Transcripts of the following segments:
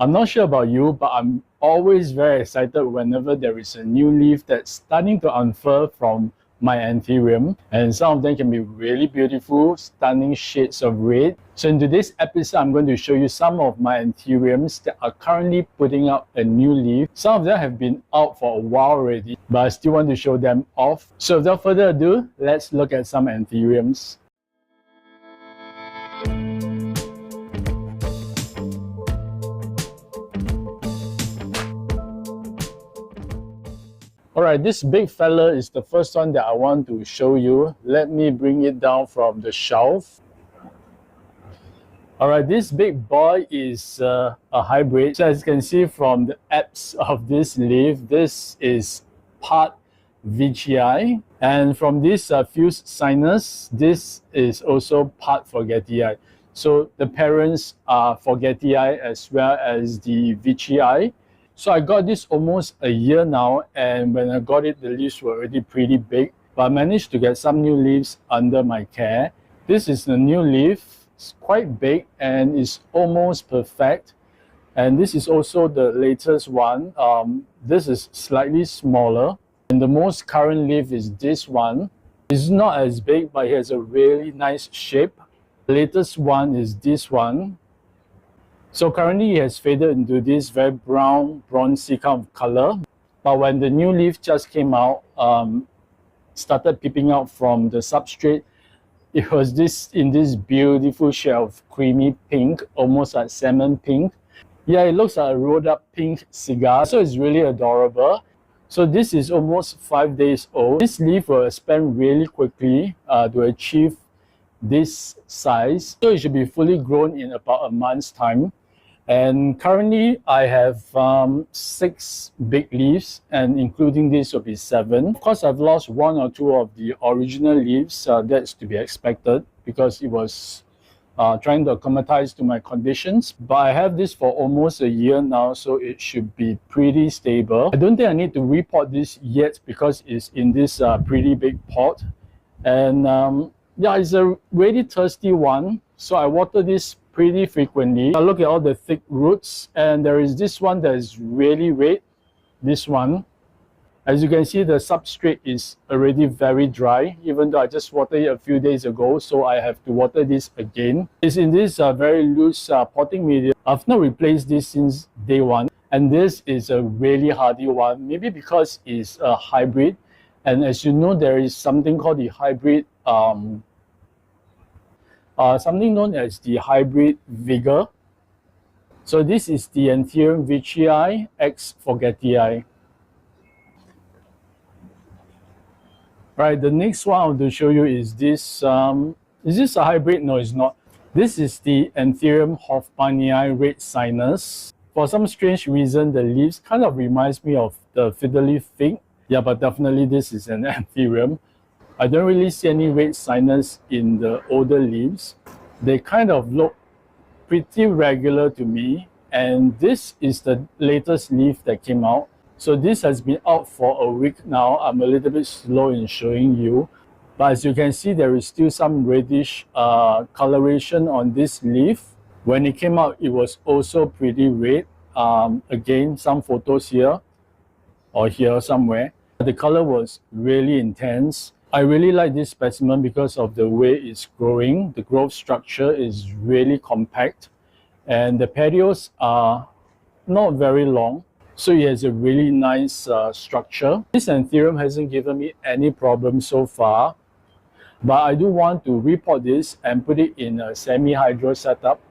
I'm not sure about you, but I'm always very excited whenever there is a new leaf that's starting to unfurl from my Anthurium. And some of them can be really beautiful, stunning shades of red. So in today's episode, I'm going to show you some of my Anthuriums that are currently putting out a new leaf. Some of them have been out for a while already, but I still want to show them off. So without further ado, let's look at some Anthuriums. Alright, this big fella is the first one that I want to show you. Let me bring it down from the shelf. Alright, this big boy is a hybrid. So as you can see from the apse of this leaf, this is part Veitchii. And from this fused sinus, this is also part Forgetii. So the parents are Forgetii as well as the Veitchii. So I got this almost a year now, and when I got it, the leaves were already pretty big. But I managed to get some new leaves under my care. This is the new leaf. It's quite big and it's almost perfect. And this is also the latest one. This is slightly smaller. And the most current leaf is this one. It's not as big, but it has a really nice shape. The latest one is this one. So currently it has faded into this very brown, bronzy kind of color. But when the new leaf just came out, started peeping out from the substrate, it was in this beautiful shade of creamy pink, almost like salmon pink. Yeah, it looks like a rolled up pink cigar, so it's really adorable. So this is almost 5 days old. This leaf will expand really quickly to achieve this size. So it should be fully grown in about a month's time. And currently I have 6 big leaves, and including this will be 7. Of course, I've lost 1 or 2 of the original leaves. That's to be expected because it was trying to acclimatize to my conditions. But I have this for almost a year now, so it should be pretty stable. I don't think I need to repot this yet because it's in this pretty big pot. And yeah, it's a really thirsty one, so I water this pretty frequently. I look at all the thick roots, and there is this one that is really red, this one. As you can see, the substrate is already very dry, even though I just watered it a few days ago, so I have to water this again. It's in this very loose potting medium. I've not replaced this since day one, and this is a really hardy one, maybe because it's a hybrid. And as you know, there is something called the hybrid something known as the hybrid vigor. So this is the Anthurium Veitchii x Forgetii. Right, the next one I want to show you is this. Is this a hybrid? No, it's not. This is the Anthurium Hoffmanii red sinus. For some strange reason, the leaves kind of reminds me of the fiddle-leaf fig. Yeah, but definitely this is an Anthurium. I don't really see any red sinus in the older leaves. They kind of look pretty regular to me. And this is the latest leaf that came out. So this has been out for a week now. I'm a little bit slow in showing you. But as you can see, there is still some reddish coloration on this leaf. When it came out, it was also pretty red. Again, some photos here or here somewhere. The color was really intense. I really like this specimen because of the way it's growing. The growth structure is really compact, and the petioles are not very long, so it has a really nice structure. This Anthurium hasn't given me any problem so far, but I do want to repot this and put it in a semi-hydro setup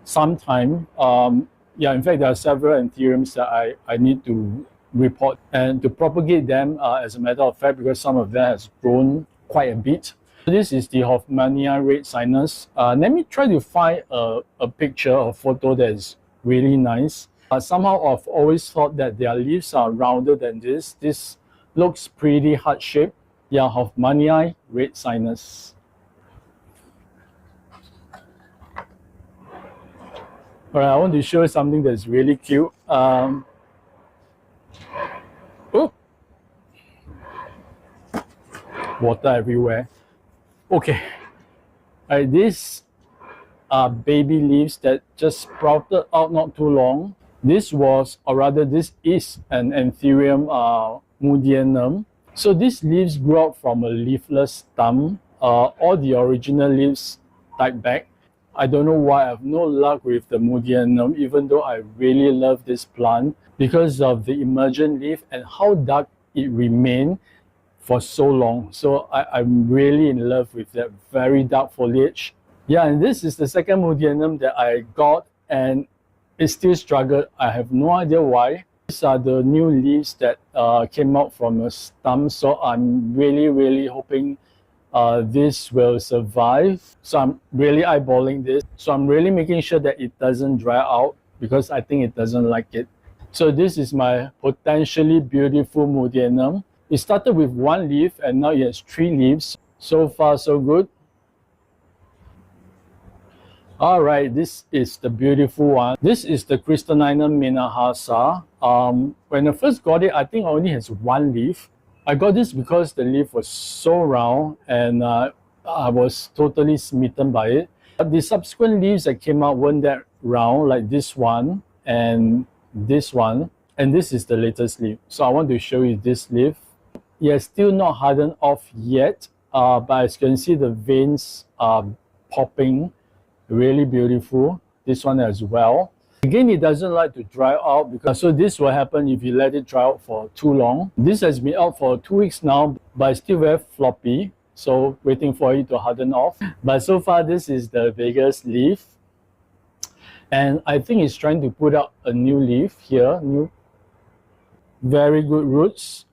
sometime. Yeah, in fact, there are several Anthuriums that I need to repot and to propagate them, as a matter of fact, because some of them has grown quite a bit. This is the Hoffmanii red sinus. Let me try to find a picture or photo that is really nice. Somehow I've always thought that their leaves are rounder than this. This looks pretty heart-shaped. Yeah, Hoffmanii red sinus. Alright, I want to show you something that's really cute. Oh, water everywhere. Okay, these are baby leaves that just sprouted out not too long. This was, or rather this is an Anthurium mudianum. So these leaves grew out from a leafless stump. All the original leaves died back. I don't know why. I have no luck with the mudianum, even though I really love this plant because of the emergent leaf and how dark it remained for so long. So I'm really in love with that very dark foliage. Yeah, and this is the second mudianum that I got, and it still struggled. I have no idea why. These are the new leaves that came out from a stump, so I'm really hoping this will survive. So I'm really eyeballing this. So I'm really making sure that it doesn't dry out because I think it doesn't like it. So this is my potentially beautiful mudianum. It started with one leaf and now it has 3 leaves. So far so good. All right, this is the beautiful one. This is the Crystallinum minahasa. When I first got it, I think it only has 1 leaf. I got this because the leaf was so round and I was totally smitten by it. But the subsequent leaves that came out weren't that round, like this one and this one. And this is the latest leaf. So I want to show you this leaf. It has still not hardened off yet, but as you can see, the veins are popping. Really beautiful. This one as well. Again, it doesn't like to dry out because so this will happen if you let it dry out for too long. This has been out for 2 weeks now, but it's still very floppy. So waiting for it to harden off. But so far, this is the biggest leaf. And I think it's trying to put out a new leaf here. Very good roots.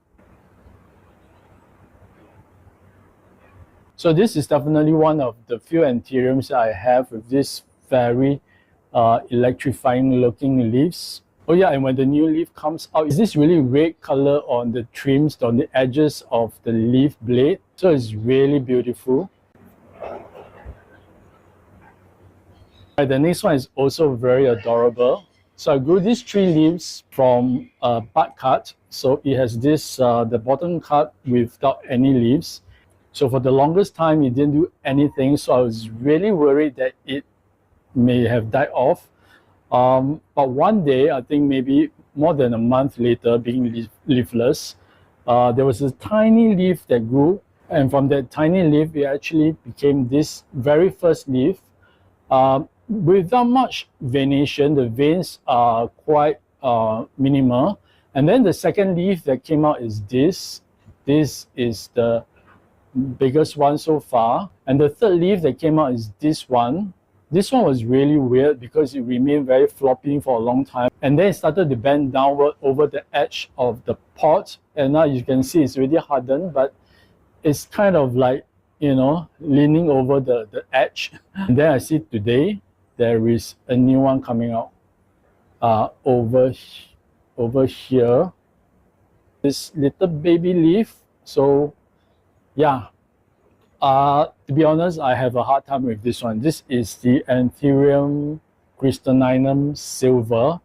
So this is definitely one of the few Anthuriums I have with this very electrifying looking leaves. Oh yeah, and when the new leaf comes out, is this really red color on the trims, on the edges of the leaf blade. So it's really beautiful. Right, the next one is also very adorable. So I grew these 3 leaves from a bud cut. So it has this, the bottom cut without any leaves. So for the longest time, it didn't do anything. So I was really worried that it may have died off. But one day, I think maybe more than a month later, being leafless, there was a tiny leaf that grew. And from that tiny leaf, it actually became this very first leaf. Without much venation, the veins are quite minimal. And then the second leaf that came out is this. This is the biggest one so far. And the third leaf that came out is this one. This one was really weird because it remained very floppy for a long time. And then it started to bend downward over the edge of the pot. And now you can see it's already hardened, but it's kind of like, you know, leaning over the edge. And then I see today, there is a new one coming out over here. This little baby leaf. So yeah, to be honest, I have a hard time with this one. This is the Anthurium Crystallinum silver.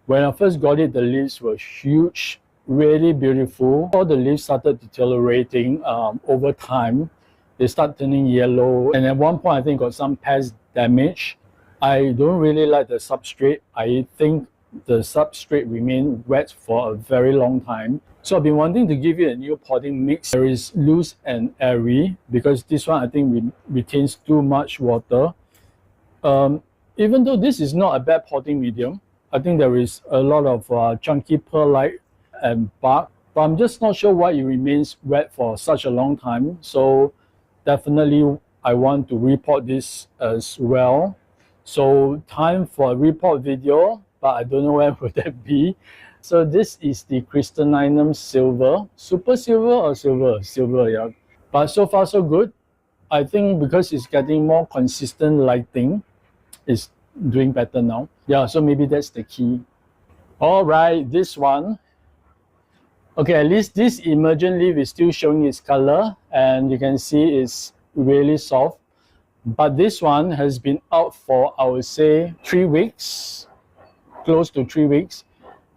When I first got it, the leaves were huge, really beautiful. All the leaves started deteriorating over time. They start turning yellow, and at one point I think got some pest damage. I don't really like the substrate. I think the substrate remained wet for a very long time. So I've been wanting to give it a new potting mix. There is loose and airy because this one I think retains too much water. Even though this is not a bad potting medium, I think there is a lot of chunky perlite and bark, but I'm just not sure why it remains wet for such a long time. So definitely I want to repot this as well. So time for a repot video, but I don't know when would that be. So this is the Crystallinum silver. Super silver or silver? Silver, yeah. But so far so good. I think because it's getting more consistent lighting, it's doing better now. Yeah, so maybe that's the key. All right, this one. Okay, at least this emergent leaf is still showing its color, and you can see it's really soft. But this one has been out for, I would say, 3 weeks, close to 3 weeks,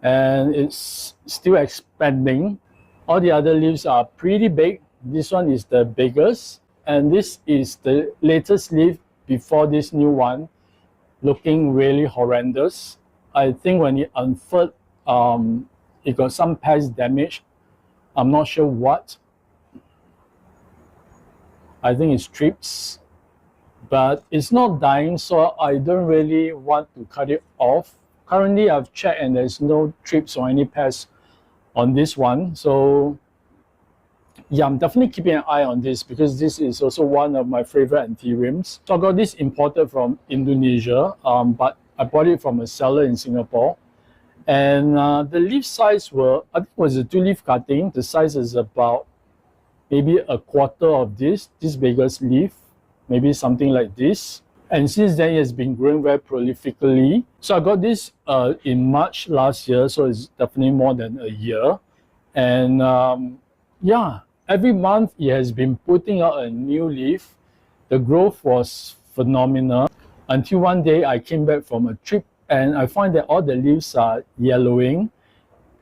and it's still expanding. All the other leaves are pretty big. This one is the biggest, and this is the latest leaf before this new one, looking really horrendous. I think when it unfurled, it got some pest damage. I'm not sure what. I think it's trips, but it's not dying, so I don't really want to cut it off. Currently, I've checked and there's no trips or any pests on this one. So yeah, I'm definitely keeping an eye on this because this is also one of my favorite Anthuriums. So I got this imported from Indonesia, but I bought it from a seller in Singapore. And the leaf size I think it was a 2-leaf cutting. The size is about maybe a quarter of this biggest leaf, maybe something like this. And since then, it has been growing very prolifically. So I got this in March last year, so it's definitely more than a year. And yeah, every month it has been putting out a new leaf. The growth was phenomenal until one day I came back from a trip and I find that all the leaves are yellowing.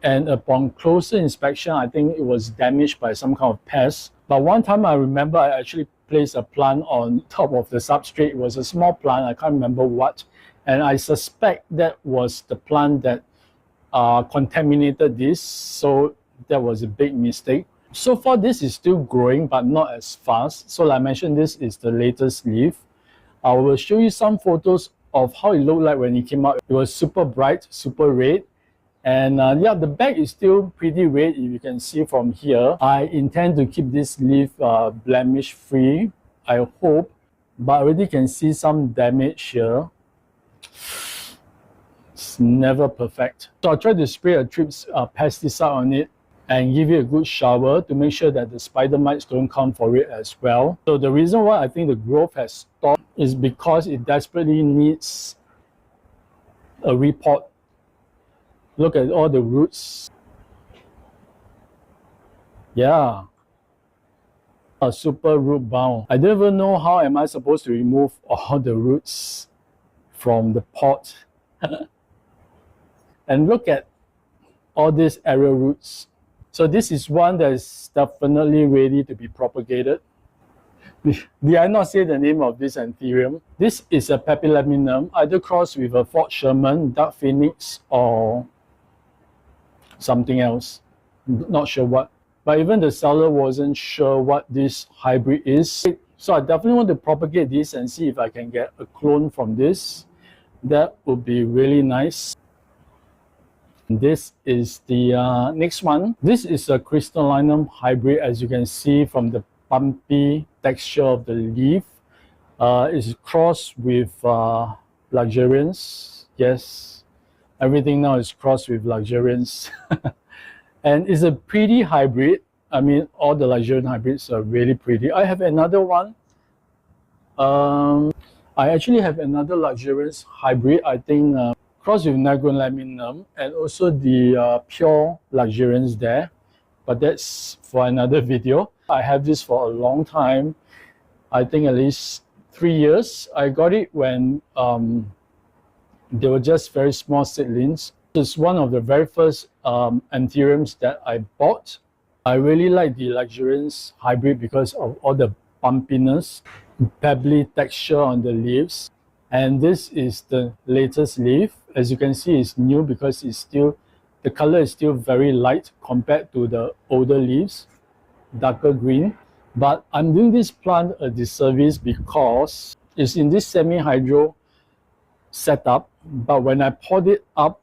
And upon closer inspection, I think it was damaged by some kind of pest. But one time I remember I actually placed a plant on top of the substrate. It was a small plant, I can't remember what. And I suspect that was the plant that contaminated this. So that was a big mistake. So far, this is still growing, but not as fast. So like I mentioned, this is the latest leaf. I will show you some photos of how it looked like when it came out. It was super bright, super red. And yeah, the back is still pretty red, if you can see from here. I intend to keep this leaf blemish free, I hope. But I already can see some damage here. It's never perfect. So I'll try to spray a trips pesticide on it and give it a good shower to make sure that the spider mites don't come for it as well. So the reason why I think the growth has stopped is because it desperately needs a repot. Look at all the roots. Yeah. A super root bound. I don't even know how am I supposed to remove all the roots from the pot. And look at all these arrow roots. So this is one that is definitely ready to be propagated. Did I not say the name of this Anthurium? This is a Papilliminum, either crossed with a Fort Sherman, Dark Phoenix, or something else. Not sure what. But even the seller wasn't sure what this hybrid is. So I definitely want to propagate this and see if I can get a clone from this. That would be really nice. This is the next one. This is a crystallinum hybrid, as you can see from the bumpy texture of the leaf. It's crossed with luxuriance. Yes, everything now is crossed with luxuriance. And it's a pretty hybrid. I mean, all the luxuriant hybrids are really pretty. I have another one. I actually have another luxuriance hybrid, I think, crossed with Negrolaminum, and also the pure luxuriance there. But that's for another video. I have this for a long time. I think at least 3 years. I got it when they were just very small seedlings. It's one of the very first Anthuriums that I bought. I really like the luxuriance hybrid because of all the bumpiness, pebbly texture on the leaves. And this is the latest leaf. As you can see, it's new because it's still, the color is still very light compared to the older leaves, darker green. But I'm doing this plant a disservice because it's in this semi-hydro setup. But when I poured it up,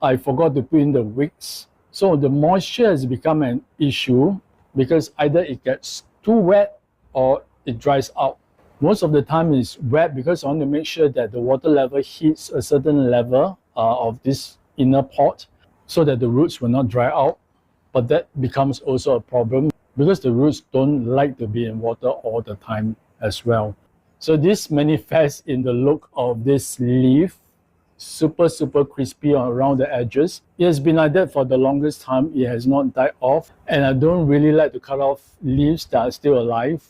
I forgot to put in the wicks. So the moisture has become an issue because either it gets too wet or it dries out. Most of the time it's wet because I want to make sure that the water level hits a certain level of this inner pot so that the roots will not dry out. But that becomes also a problem because the roots don't like to be in water all the time as well. So this manifests in the look of this leaf. Super crispy around the edges. It has been like that for the longest time. It has not died off, and I don't really like to cut off leaves that are still alive,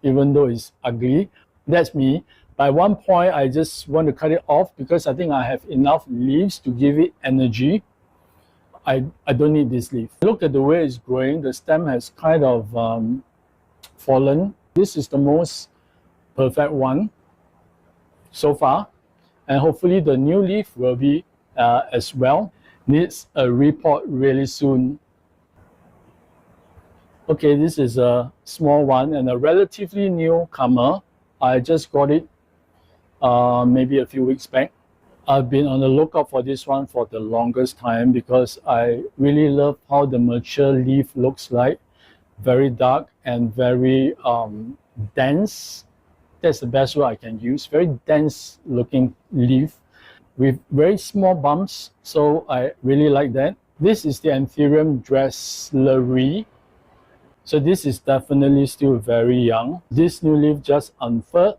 even though it's ugly. That's me. By one point, I just want to cut it off because I think I have enough leaves to give it energy. I don't need this leaf. Look at the way it's growing. The stem has kind of fallen. This is the most perfect one so far. And hopefully the new leaf will be as well. Needs a repot really soon. Okay, this is a small one and a relatively newcomer. I just got it maybe a few weeks back. I've been on the lookout for this one for the longest time because I really love how the mature leaf looks like. Very dark and very dense. That's the best word I can use. Very dense looking leaf with very small bumps. So I really like that. This is the Anthurium dressleri. So this is definitely still very young. This new leaf just unfurled,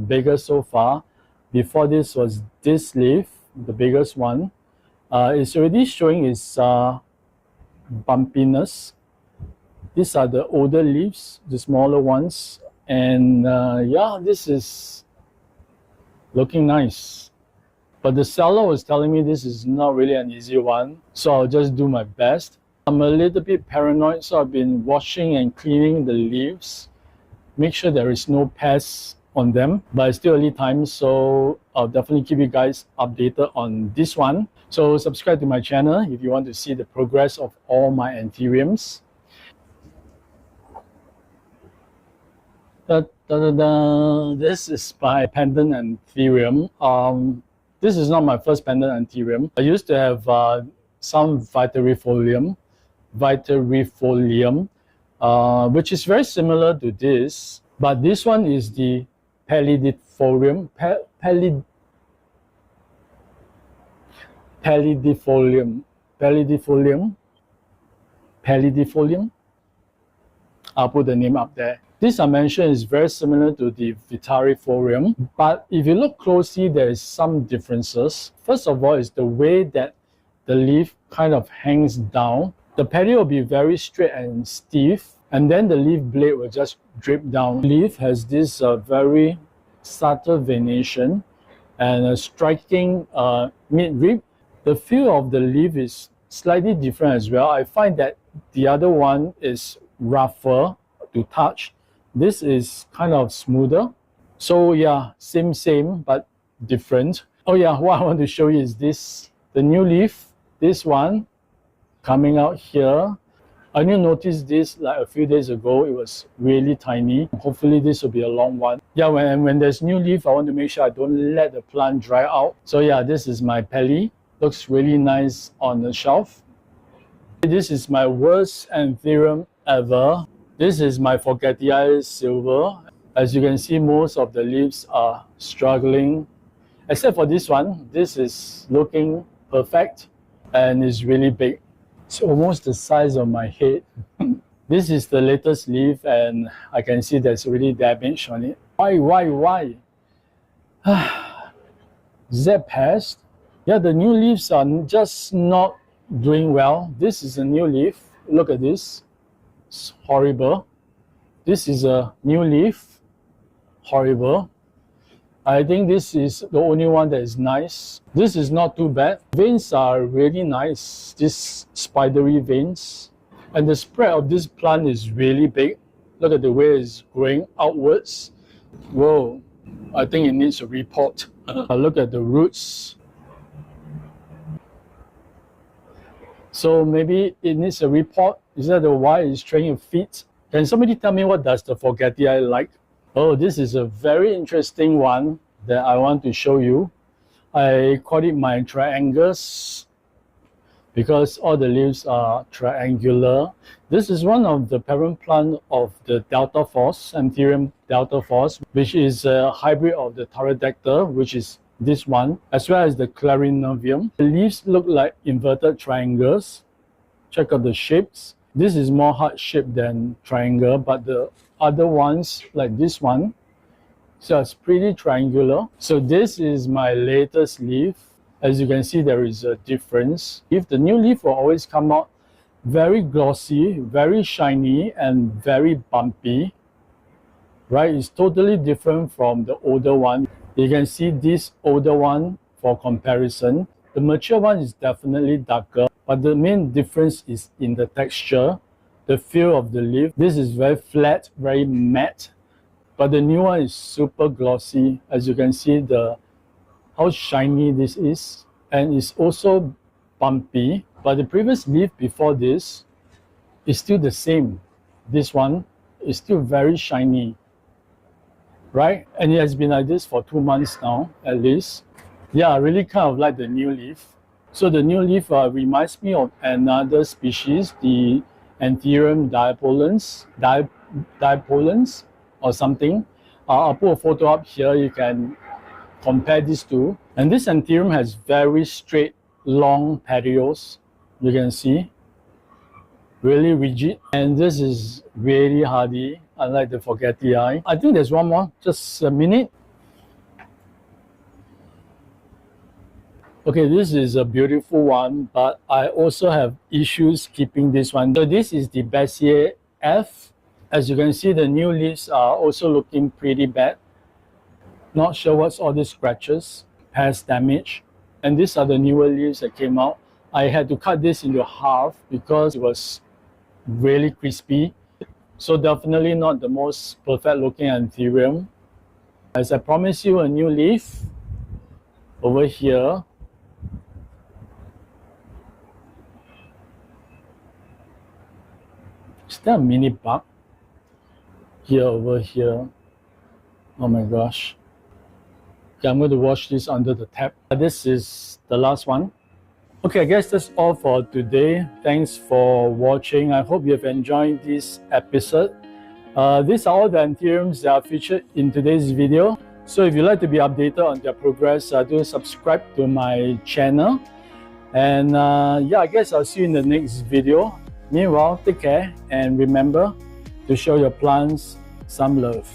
bigger so far. Before this was this leaf, the biggest one. It's already showing its bumpiness. These are the older leaves, the smaller ones. And yeah, this is looking nice. But the seller was telling me this is not really an easy one. So I'll just do my best. I'm a little bit paranoid, so I've been washing and cleaning the leaves. Make sure there is no pests on them, but it's still early time, so I'll definitely keep you guys updated on this one. So subscribe to my channel if you want to see the progress of all my Anthuriums. This is my pendant Anthurium. This is not my first pendant Anthurium. I used to have some Vitarifolium, which is very similar to this, but this one is the Pallidifolium. I'll put the name up there. This I mentioned is very similar to the Vitarifolium, but if you look closely, there is some differences. First of all, is the way that the leaf kind of hangs down. The petioles will be very straight and stiff, and then the leaf blade will just drip down. The leaf has this very subtle venation and a striking mid-rib. The feel of the leaf is slightly different as well. I find that the other one is rougher to touch. This is kind of smoother. So yeah, same, but different. Oh yeah, what I want to show you is this, the new leaf, this one coming out here. I only noticed this like a few days ago. It was really tiny. Hopefully this will be a long one. Yeah, when there's new leaf, I want to make sure I don't let the plant dry out. So yeah, this is my Pelly. Looks really nice on the shelf. This is my worst Anthurium ever. This is my Forgetii silver. As you can see, most of the leaves are struggling. Except for this one. This is looking perfect and is really big. It's almost the size of my head. This is the latest leaf and I can see there's already damage on it. Why? Is that pest? Yeah, the new leaves are just not doing well. This is a new leaf. Look at this. It's horrible. This is a new leaf. Horrible. I think this is the only one that is nice. This is not too bad. Veins are really nice, these spidery veins. And the spread of this plant is really big. Look at the way it's growing outwards. Whoa, I think it needs a repot. Look at the roots. So maybe it needs a repot. Is that the why it's trying to feed? Can somebody tell me what does the Forgetii like? Oh, this is a very interesting one that I want to show you. I call it my triangles because all the leaves are triangular. This is one of the parent plant of the Delta Force, Anthurium Delta Force, which is a hybrid of the Pterodactyl, which is this one, as well as the Clarinovium. The leaves look like inverted triangles. Check out the shapes. This is more heart-shaped than triangle, but the other ones, like this one, so it's pretty triangular. So this is my latest leaf. As you can see, there is a difference. If the new leaf will always come out very glossy, very shiny, and very bumpy, right? It's totally different from the older one. You can see this older one for comparison. The mature one is definitely darker, but the main difference is in the texture, the feel of the leaf. This is very flat, very matte, but the new one is super glossy. As you can see, how shiny this is. and it's also bumpy, but the previous leaf before this is still the same. This one is still very shiny, right? And it has been like this for 2 months now, at least. Yeah, I really kind of like the new leaf. So the new leaf reminds me of another species, the Anthurium dipolens or something. I'll put a photo up here. You can compare these two. And this Anthurium has very straight, long petioles. You can see, really rigid. And this is really hardy, unlike the forgetii. I think there's one more, just a minute. Okay, this is a beautiful one, but I also have issues keeping this one. So this is the Bessier F. As you can see, the new leaves are also looking pretty bad. Not sure what's all these scratches, past damage. And these are the newer leaves that came out. I had to cut this into half because it was really crispy. So definitely not the most perfect looking Anthurium. As I promised you, a new leaf over here. Is there a mini bug? Here, over here. Oh my gosh. Okay, I'm going to wash this under the tap. This is the last one. Okay, I guess that's all for today. Thanks for watching. I hope you have enjoyed this episode. These are all the Anthuriums that are featured in today's video. So if you'd like to be updated on their progress, do subscribe to my channel. And yeah, I guess I'll see you in the next video. Meanwhile, take care and remember to show your plants some love.